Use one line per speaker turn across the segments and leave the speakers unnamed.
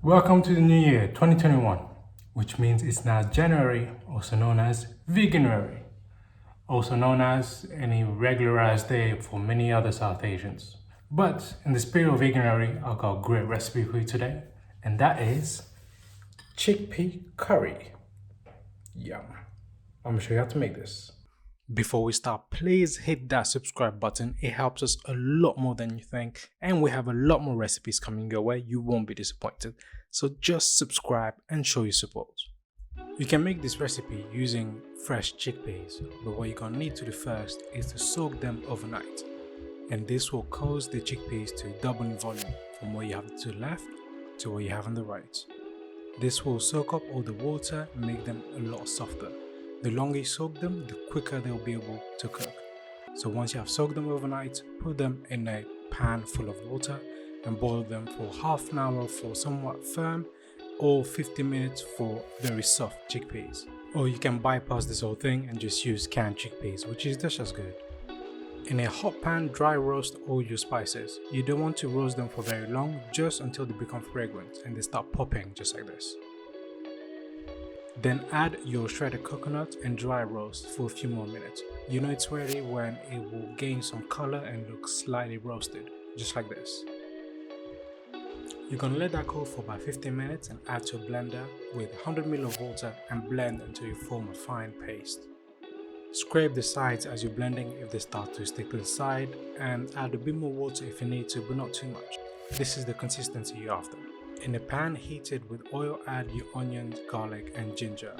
Welcome to the new year 2021, which means it's now January, also known as Veganuary, also known as any regularized day for many other South Asians. But in the spirit of Veganuary, I've got a great recipe for you today, and that is chickpea curry. Yum. I'm gonna show you how to make this. Before we start, please hit that subscribe button. It helps us a lot more than you think, and we have a lot more recipes coming your way. You won't be disappointed. So just subscribe and show your support. You can make this recipe using fresh chickpeas, but what you're gonna need to do first is to soak them overnight. And this will cause the chickpeas to double in volume from what you have to the left to what you have on the right. This will soak up all the water and make them a lot softer. The longer you soak them, the quicker they'll be able to cook. So once you have soaked them overnight, put them in a pan full of water and boil them for half an hour for somewhat firm or 50 minutes for very soft chickpeas. Or you can bypass this whole thing and just use canned chickpeas, which is just as good. In a hot pan, dry roast all your spices. You don't want to roast them for very long, just until they become fragrant and they start popping just like this. Then add your shredded coconut and dry roast for a few more minutes. You know it's ready when it will gain some color and look slightly roasted, just like this. You're gonna let that cool for about 15 minutes and add to a blender with 100 ml of water and blend until you form a fine paste. Scrape the sides as you're blending if they start to stick to the side, and add a bit more water if you need to, but not too much. This is the consistency you're after. In a pan heated with oil, add your onions, garlic and ginger.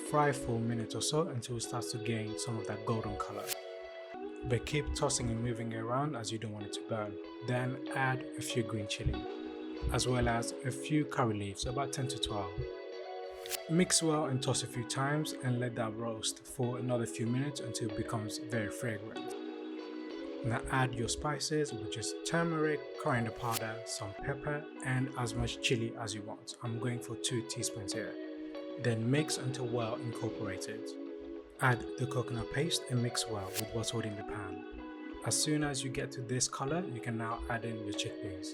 Fry for a minute or so until it starts to gain some of that golden color. But keep tossing and moving it around as you don't want it to burn. Then add a few green chili, as well as a few curry leaves, about 10 to 12. Mix well and toss a few times and let that roast for another few minutes until it becomes very fragrant. Now add your spices, which is turmeric, coriander powder, some pepper and as much chili as you want. I'm going for 2 teaspoons here. Then mix until well incorporated. Add the coconut paste and mix well with what's already in the pan. As soon as you get to this color, you can now add in your chickpeas.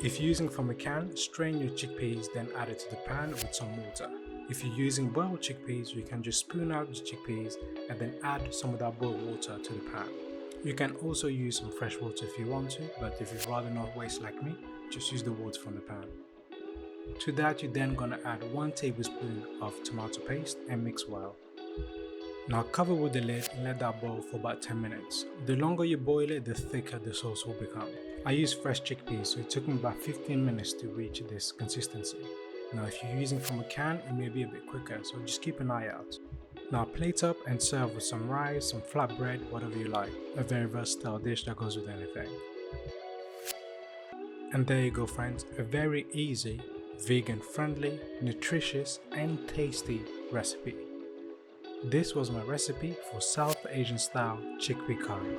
If you're using from a can, strain your chickpeas, then add it to the pan with some water. If you're using boiled chickpeas, you can just spoon out the chickpeas and then add some of that boiled water to the pan. You can also use some fresh water if you want to, but if you'd rather not waste like me, just use the water from the pan. To that, you're then gonna add 1 tablespoon of tomato paste and mix well. Now cover with the lid and let that boil for about 10 minutes. The longer you boil it, the thicker the sauce will become. I used fresh chickpeas, so it took me about 15 minutes to reach this consistency. Now if you're using from a can, it may be a bit quicker, so just keep an eye out. Now plate up and serve with some rice, some flatbread, whatever you like. A very versatile dish that goes with anything. And there you go friends, a very easy, vegan friendly, nutritious and tasty recipe. This was my recipe for South Asian style chickpea curry.